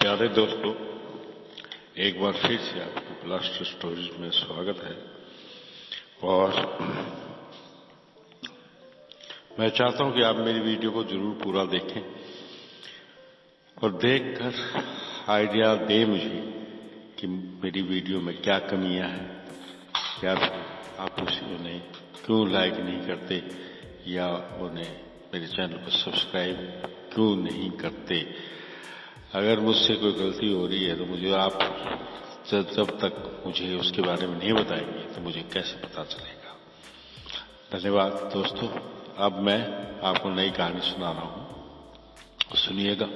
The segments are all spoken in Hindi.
प्यारे दोस्तों, एक बार फिर से आपको ब्लास्ट स्टोरीज में स्वागत है। और मैं चाहता हूं कि आप मेरी वीडियो को जरूर पूरा देखें और देखकर आइडिया दे मुझे कि मेरी वीडियो में क्या कमियां हैं, या फिर आप उन्हें क्यों लाइक नहीं करते या उन्हें मेरे चैनल को सब्सक्राइब क्यों नहीं करते। अगर मुझसे कोई गलती हो रही है तो मुझे आप जब तक मुझे उसके बारे में नहीं बताएंगे तो मुझे कैसे पता चलेगा। धन्यवाद दोस्तों। अब मैं आपको नई कहानी सुना रहा हूं, सुनिएगा।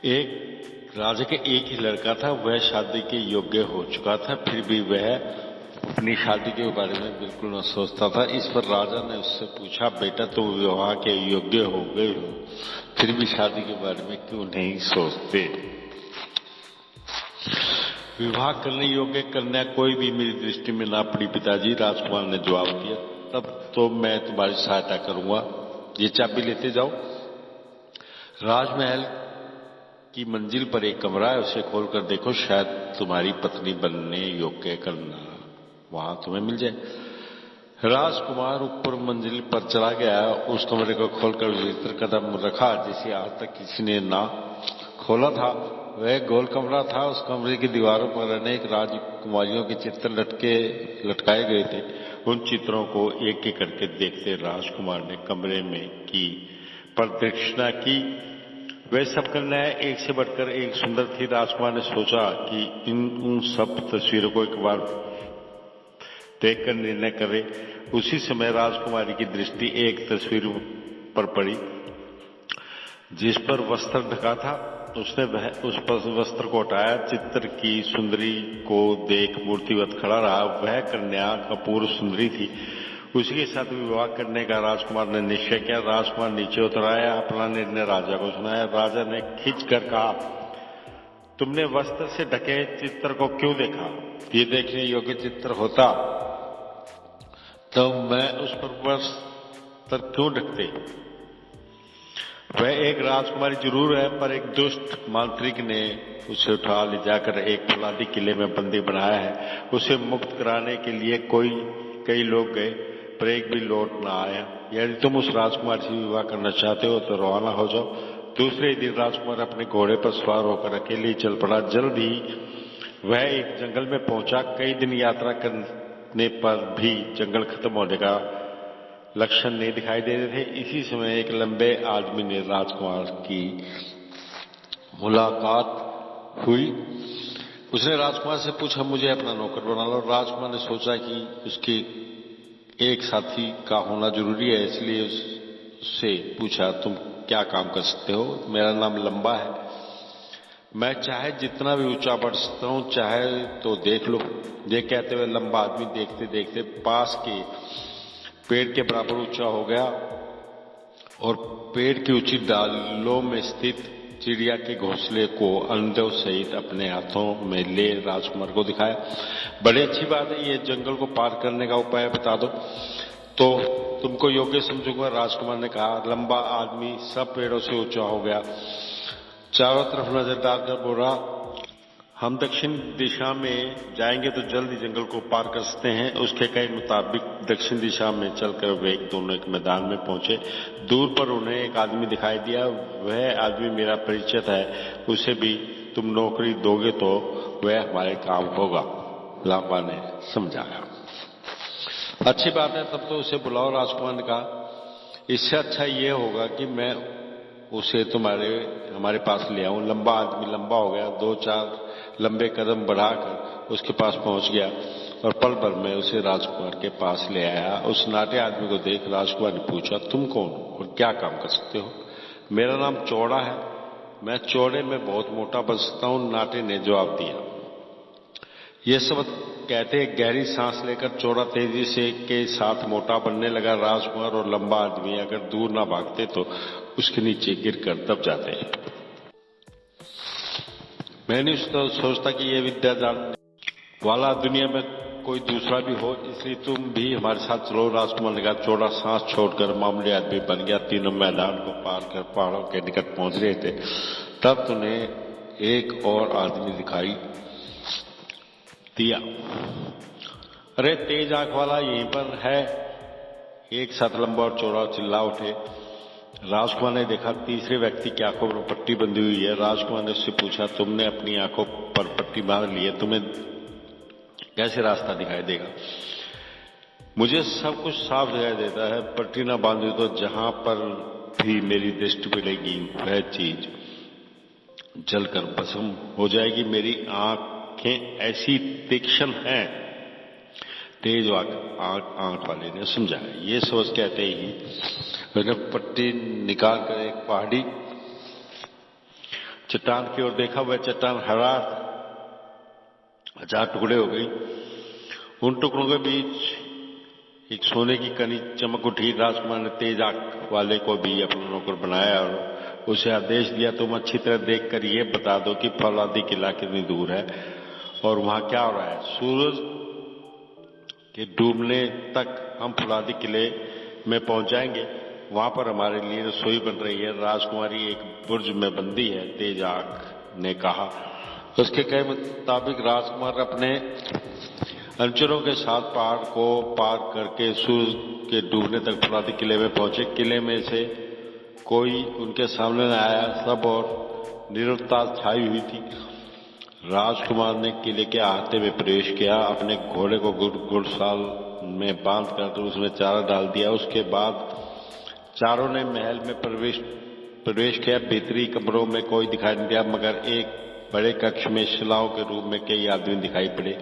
एक राजा के एक ही लड़का था, वह शादी के योग्य हो चुका था, फिर भी वह अपनी शादी के बारे में बिल्कुल न सोचता था। इस पर राजा ने उससे पूछा, बेटा तुम विवाह के योग्य हो गए हो, फिर भी शादी के बारे में क्यों नहीं सोचते। विवाह करने योग्य कन्या कोई भी मेरी दृष्टि में ना पड़ी पिताजी, राजकुमार ने जवाब दिया। तब तो मैं तुम्हारी सहायता करूंगा, ये चाबी लेते जाओ। राजमहल की मंजिल पर एक कमरा है, उसे खोलकर देखो, शायद तुम्हारी पत्नी बनने योग्य कन्या वहां तुम्हें मिल जाए। राजकुमार ऊपर मंजिल पर चला गया, उस कमरे को खोलकर भीतर कदम रखा जिसे आज तक किसी ने ना खोला था। वह गोल कमरा था, उस कमरे की दीवारों पर अनेक राजकुमारियों के चित्र लटकाए गए थे। उन चित्रों को एक एक करके देखते राजकुमार ने कमरे में की प्रदक्षिणा की। वे सब कन्याएं एक से बढ़कर एक सुंदर थी। राजकुमार ने सोचा कि उन सब तस्वीरों को एक बार देखकर निर्णय करे। उसी समय राजकुमारी की दृष्टि एक तस्वीर पर पड़ी जिस पर वस्त्र ढका था। उसने उस वस्त्र को हटाया, चित्र की सुंदरी को देख मूर्तिवत खड़ा रहा। वह कन्या अपूर्व सुंदरी थी, उसी के साथ विवाह करने का राजकुमार ने निश्चय किया। राजकुमार नीचे उतर आया, अपना निर्णय राजा को सुनाया। राजा ने खींच कर कहा, तुमने वस्त्र से ढके चित्र को क्यों देखा? ये देखने योग्य चित्र होता तो मैं उस पर वस्त्र क्यों ढकते? वह एक राजकुमारी जरूर है, पर एक दुष्ट मांत्रिक ने उसे उठा ले जाकर एक फौलादी किले में बंदी बनाया है। उसे मुक्त कराने के लिए कई लोग गए, पर एक भी लौट न आया। यदि तुम उस राजकुमारी से विवाह करना चाहते हो तो रवाना हो जाओ। दूसरे दिन राजकुमार अपने घोड़े पर सवार होकर अकेले ही चल पड़ा। जल्द ही वह एक जंगल में पहुंचा। कई दिन यात्रा करने पर भी जंगल खत्म होने का लक्षण नहीं दिखाई दे रहे थे। इसी समय एक लंबे आदमी ने राजकुमार की मुलाकात हुई। उसने राजकुमार से पूछा, मुझे अपना नौकर बना लो। राजकुमार ने सोचा कि उसके एक साथी का होना जरूरी है, इसलिए उससे पूछा, तुम क्या काम कर सकते हो? मेरा नाम लंबा है, मैं चाहे जितना भी ऊंचा बढ़ सकता हूं, चाहे तो देख लो। ये कहते हुए लंबा आदमी देखते देखते पास के पेड़ के बराबर ऊंचा हो गया और पेड़ की ऊंची डालों में स्थित चिड़िया के घोंसले को अंडों सहित अपने हाथों में ले राजकुमार को दिखाया। बड़ी अच्छी बात है, ये जंगल को पार करने का उपाय बता दो तो तुमको योग्य समझूंगा, राजकुमार ने कहा। लंबा आदमी सब पेड़ों से ऊंचा हो गया, चारों तरफ नजर डालकर बोला, हम दक्षिण दिशा में जाएंगे तो जल्द ही जंगल को पार कर सकते हैं। उसके कहे मुताबिक दक्षिण दिशा में चलकर वे दोनों एक मैदान में पहुंचे। दूर पर उन्हें एक आदमी दिखाई दिया। वह आदमी मेरा परिचित है, उसे भी तुम नौकरी दोगे तो वह हमारे काम होगा, लंबा ने समझाया। अच्छी बात है, तब तो उसे बुलाओ, राजकुमार ने कहा। इससे अच्छा ये होगा कि मैं उसे हमारे पास ले आऊं। लंबा आदमी लंबा हो गया, 2-4 लंबे कदम बढ़ाकर उसके पास पहुंच गया और पल भर में उसे राजकुमार के पास ले आया। उस नाटे आदमी को देख राजकुमार ने पूछा, तुम कौन हो और क्या काम कर सकते हो? मेरा नाम चौड़ा है, मैं चौड़े में बहुत मोटा बन सकता हूं, नाटे ने जवाब दिया। ये सब कहते गहरी सांस लेकर चौड़ा तेजी से के साथ मोटा बनने लगा। राजकुमार और लंबा आदमी अगर दूर ना भागते तो उसके नीचे गिरकर दब जाते हैं। मैं नहीं सोचता कि ये विद्या जानने वाला दुनिया में कोई दूसरा भी हो, इसलिए तुम भी हमारे साथ चलो, राजकुमार ने कहा। चौड़ा सांस छोड़कर मामूली आदमी बन गया। तीनों मैदान को पार कर पहाड़ों के निकट पहुंच रहे थे, तब उन्हें एक और आदमी दिखाई दिया। अरे तेज आंख वाला यहीं पर है। एक साथ लंबा और चौड़ा चिल्ला उठे। राजकुमार ने देखा तीसरे व्यक्ति की आंखों पर पट्टी बंधी हुई है। राजकुमार ने उससे पूछा, तुमने अपनी आंखों पर पट्टी बांध ली है, तुम्हें कैसे रास्ता दिखाई देगा? मुझे सब कुछ साफ दिखाई देता है। पट्टी ना बांधी तो जहां पर भी मेरी दृष्टि पड़ेगी वह चीज जलकर भस्म हो जाएगी। मेरी आंखें ऐसी तीक्ष्ण हैं। तेज आंख वाले ने समझाया। ये सोच कहते ही मैंने पट्टी निकाल कर एक पहाड़ी चट्टान की ओर देखा। वह चट्टान हरा 1000 टुकड़े हो गई। उन टुकड़ों के बीच एक सोने की कनी चमक उठी। राजकुमार ने तेज आंख वाले को भी अपना नौकर बनाया और उसे आदेश दिया, तुम अच्छी तरह देखकर ये बता दो कि फौलादी किला कितनी दूर है और वहां क्या हो रहा है। सूरज के डूबने तक हम फौलादी किले में पहुंच जाएंगे। वहां पर हमारे लिए रसोई बन रही है। राजकुमारी एक बुर्ज में बंदी है, तेज आंख ने कहा। उसके कहे मुताबिक राजकुमार अपने अनुचरों के साथ पहाड़ को पार करके सूरज के डूबने तक फौलादी किले में पहुंचे। किले में से कोई उनके सामने न आया। सब और नीरवता छाई हुई थी। राजकुमार ने किले के अहाते में प्रवेश किया। अपने घोड़े को घुड़साल में बांधकर उसमें चारा डाल दिया। उसके बाद चारों ने महल में प्रवेश किया। भीतरी कमरों में कोई दिखाई नहीं दिया, मगर एक बड़े कक्ष में शिलाओं के रूप में कई आदमी दिखाई पड़े।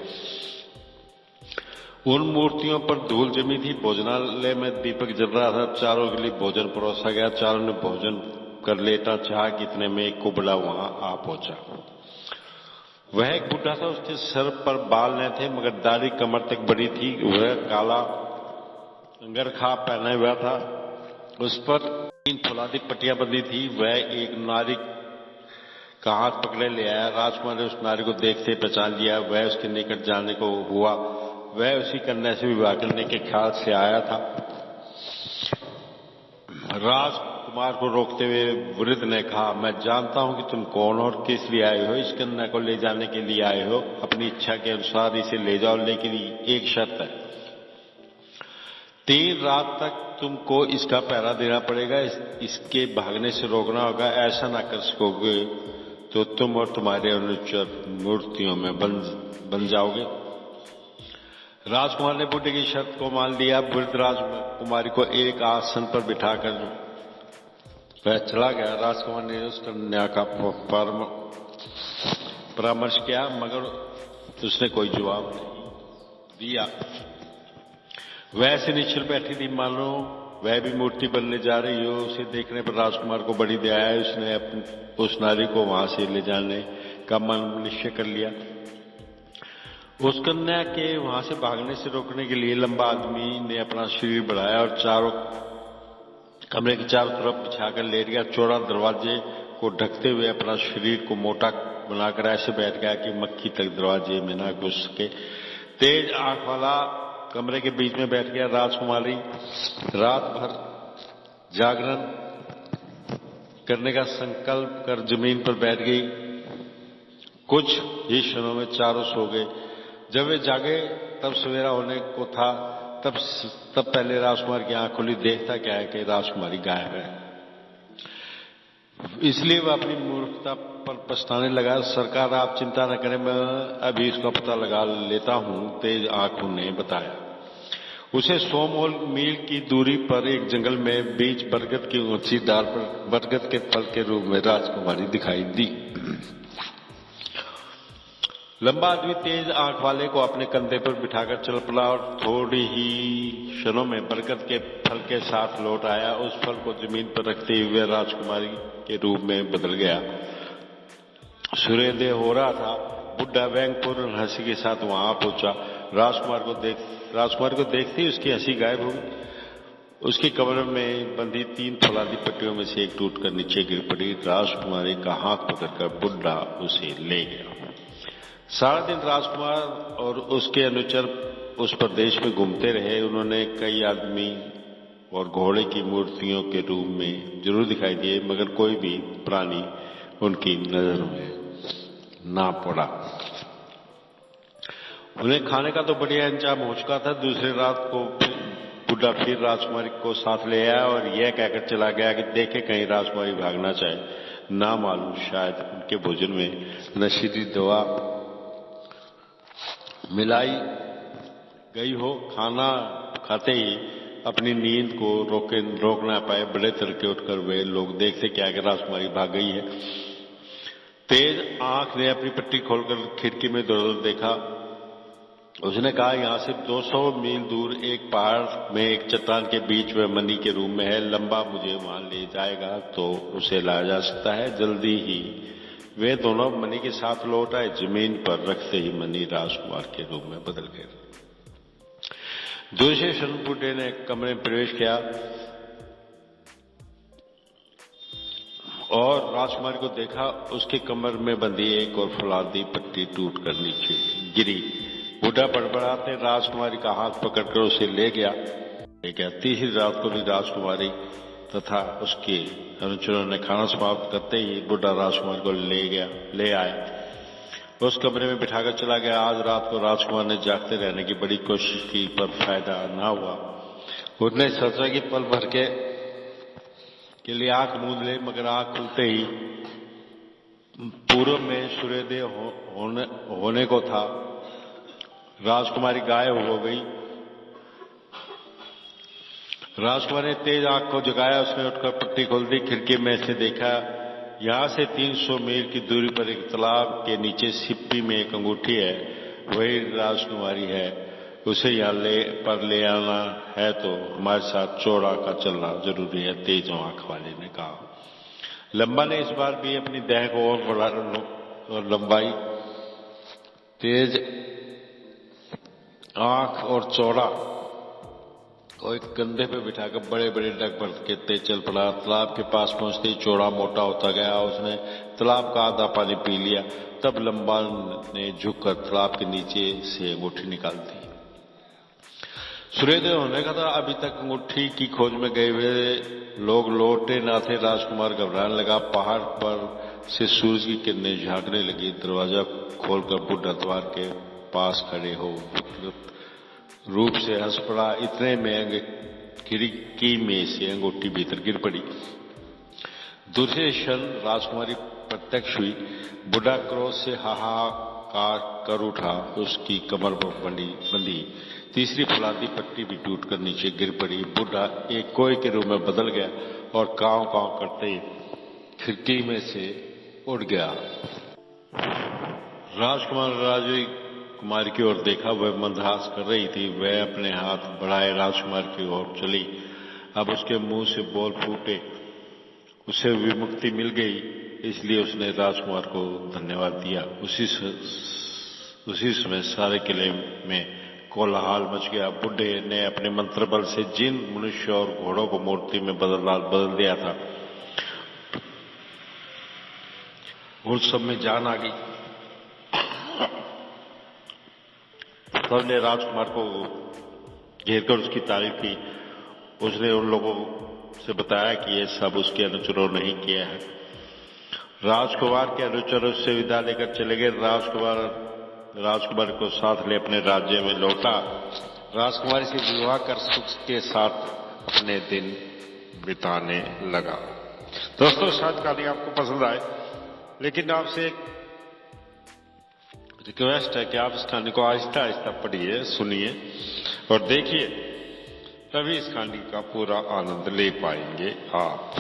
उन मूर्तियों पर धूल जमी थी। भोजनालय में दीपक जल रहा था। चारों के लिए भोजन परोसा गया। चारों ने भोजन कर लेटा चाहा कि इतने में एक कुबड़ा वहां आ पहुंचा। वह एक बुढ़ा था। उसके सर पर बाल न थे, मगर दाढ़ी कमर तक बड़ी थी। वह काला अंगरखा पहना हुआ था। उस पर 3 फौलादी पट्टियां बंधी थी। वह एक नारी का हाथ पकड़े ले आया। राजकुमार ने उस नारी को देखते पहचान लिया। वह उसके निकट जाने को हुआ। वह उसी कन्या से विवाह करने के ख्याल से आया था। राजकुमार को रोकते हुए वृद्ध ने कहा, मैं जानता हूं कि तुम कौन और किस लिए आए हो। इस कन्या को ले जाने के लिए आए हो। अपनी इच्छा के अनुसार इसे ले जाओ, लेकिन एक शर्त है, 3 रात तक तुमको इसका पहरा देना पड़ेगा। इसके भागने से रोकना होगा। ऐसा ना कर सकोगे तो तुम और तुम्हारे अनुचर मूर्तियों में बन जाओगे। राजकुमार ने बुढ़े की शर्त को मान लिया। वृद्ध राजकुमारी को एक आसन पर बिठाकर वह चला गया। राजकुमार ने उस कन्या का परामर्श किया, मगर उसने कोई जवाब नहीं दिया। वह ऐसे निश्चल बैठी थी मानो वह भी मूर्ति बनने जा रही हो। उसे देखने पर राजकुमार को बड़ी दया आई। उसने उस नारी को वहां से ले जाने का मन निश्चय कर लिया। उस कन्या के वहां से भागने से रोकने के लिए लंबा आदमी ने अपना शरीर बढ़ाया और कमरे के चारों तरफ बिछाकर लेट गया। चौड़ा दरवाजे को ढकते हुए अपना शरीर को मोटा बनाकर ऐसे बैठ गया कि मक्खी तक दरवाजे में ना घुस सके। तेज आंख वाला कमरे के बीच में बैठ गया। राजकुमारी रात भर जागरण करने का संकल्प कर जमीन पर बैठ गई। कुछ ही क्षणों में चारों सो गए। जब वे जागे तब सवेरा होने को था। तब पहले राजकुमार की आंख खुली। देखता क्या है कि राजकुमारी गायब है। इसलिए वह अपनी मूर्खता पर पछताने लगा। सरकार आप चिंता न करें, मैं अभी इसका पता लगा लेता हूं, तेज आंखों ने बताया। उसे 100 मील की दूरी पर एक जंगल में बीच बरगद की ऊंची डाल पर बरगद के फल के रूप में राजकुमारी दिखाई दी। लंबा आदमी तेज आंख वाले को अपने कंधे पर बिठाकर चल पड़ा और थोड़ी ही क्षणों में बरगद के फल के साथ लौट आया। उस फल को जमीन पर रखते हुए राजकुमारी के रूप में बदल गया। सूर्योदय हो रहा था। बुढ़ा व्यंगपूर्ण हंसी के साथ वहां पहुंचा। राजकुमार को देखते ही उसकी हंसी गायब हो गई। उसकी कमर में बंधी 3 फौलादी पट्टियों में से एक टूटकर नीचे गिर पड़ी। राजकुमारी का हाथ पकड़कर बुढ़ा उसे ले गया। सारा दिन राजकुमार और उसके अनुचर उस प्रदेश में घूमते रहे। उन्होंने कई आदमी और घोड़े की मूर्तियों के रूप में जरूर दिखाई दिए, मगर कोई भी प्राणी उनकी नजर में ना पड़ा। उन्हें खाने का तो बढ़िया इंतजाम हो चुका था। दूसरी रात को बुड्ढा फिर राजकुमारी को साथ ले आया और यह कहकर चला गया कि देखे कहीं राजकुमारी भागना चाहे। ना मालूम शायद उनके भोजन में नशीली दवा मिलाई गई हो। खाना खाते ही अपनी नींद को रोक ना पाए बड़े तड़के उठकर वे लोग देखते क्या कि राजकुमारी भाग गई है। तेज आंख ने अपनी पट्टी खोलकर खिड़की में दौड़ देखा। उसने कहा यहां से 200 मील दूर एक पहाड़ में एक चट्टान के बीच में मनी के रूम में है। लंबा मुझे वहां ले जाएगा तो उसे लाया जा सकता है जल्दी ही। वे दोनों मनी के साथ लौट आए। जमीन पर रखते ही मनी राजकुमार के रूम में बदल गए। दूसरे क्षण बुड्ढे ने कमरे में प्रवेश किया और राजकुमारी को देखा। उसके कमर में बंधी एक और फौलादी पट्टी टूट कर नीचे गिरी। बुड्ढा बड़बड़ाते राजकुमारी का हाथ पकड़कर उसे ले गया। तीसरी रात को भी राजकुमारी तथा उसके अनुचरों ने खाना समाप्त करते ही बुड्ढा राजकुमारी को ले आए। उस कमरे में बिठाकर चला गया। आज रात को राजकुमार ने जागते रहने की बड़ी कोशिश की पर फायदा ना हुआ। उसने सोचा कि पल भर के लिए आंख मूंद ले, मगर आंख खुलते ही पूर्व में सूर्योदय होने को था। राजकुमारी गायब हो गई। राजकुमार ने तेज आंख को जगाया। उसने उठकर पट्टी खोल दी। खिड़की में से देखा यहां से 300 मील की दूरी पर एक तालाब के नीचे सिप्पी में एक अंगूठी है। वही राजकुमारी है। उसे यहाँ ले आना है तो हमारे साथ चौड़ा का चलना जरूरी है, तेज आंख वाले ने कहा। लंबा ने इस बार भी अपनी देह को और बढ़ा और लंबाई। तेज आंख और चौड़ा को एक कंधे पे बिठाकर बड़े बड़े डग भर के तेज चल पड़ा। तालाब के पास पहुंचते ही चौड़ा मोटा होता गया। उसने तालाब का आधा पानी पी लिया। तब लंबा ने झुककर तालाब के नीचे से अंगूठी निकाल दी। सूर्योदय होने का था। अभी तक अंगूठी की खोज में गए हुए लोग लौटे न थे। राजकुमार घबराने लगा। पहाड़ पर से सूरज की किरणें झांकने लगी। दरवाजा खोलकर बुड्ढा द्वार के पास खड़े हो रूप से हंस पड़ा। इतने में खिड़की में से अंगूठी भीतर गिर पड़ी। दूसरे क्षण राजकुमारी प्रत्यक्ष हुई। बुड्ढा क्रोध से हाहाकार कर उठा। उसकी कमर पर बंधी तीसरी फौलादी पट्टी भी टूटकर नीचे गिर पड़ी। बुड्ढा एक कोए के रूप में बदल गया और कांव कांव करते खिड़की में से उड़ गया। राजकुमार राजकुमारी की ओर देखा। वह मंदहास कर रही थी। वह अपने हाथ बढ़ाए राजकुमार की ओर चली। अब उसके मुंह से बोल फूटे। उसे विमुक्ति मिल गई, इसलिए उसने राजकुमार को धन्यवाद दिया। उसी समय सारे किले में कोलाहल मच गया। बुड्ढे ने अपने मंत्र बल से जिन मनुष्य और घोड़ों को मूर्ति में बदल दिया था, उन सब में जान आ गई। सबने राजकुमार को घेरकर उसकी तारीफ की। उसने उन लोगों से बताया कि यह सब उसके अनुचरों ने ही किया है। राजकुमार के अनुचर उससे विदा लेकर चले गए। राजकुमार को साथ ले अपने राज्य में लौटा। राजकुमारी से विवाह कर सुख के साथ अपने दिन बिताने लगा। दोस्तों, शायद कहानी आपको पसंद आए, लेकिन आपसे एक रिक्वेस्ट है कि आप इस कहानी को आहिस्ता आहिस्ता पढ़िए, सुनिए और देखिए, तभी इस कहानी का पूरा आनंद ले पाएंगे आप।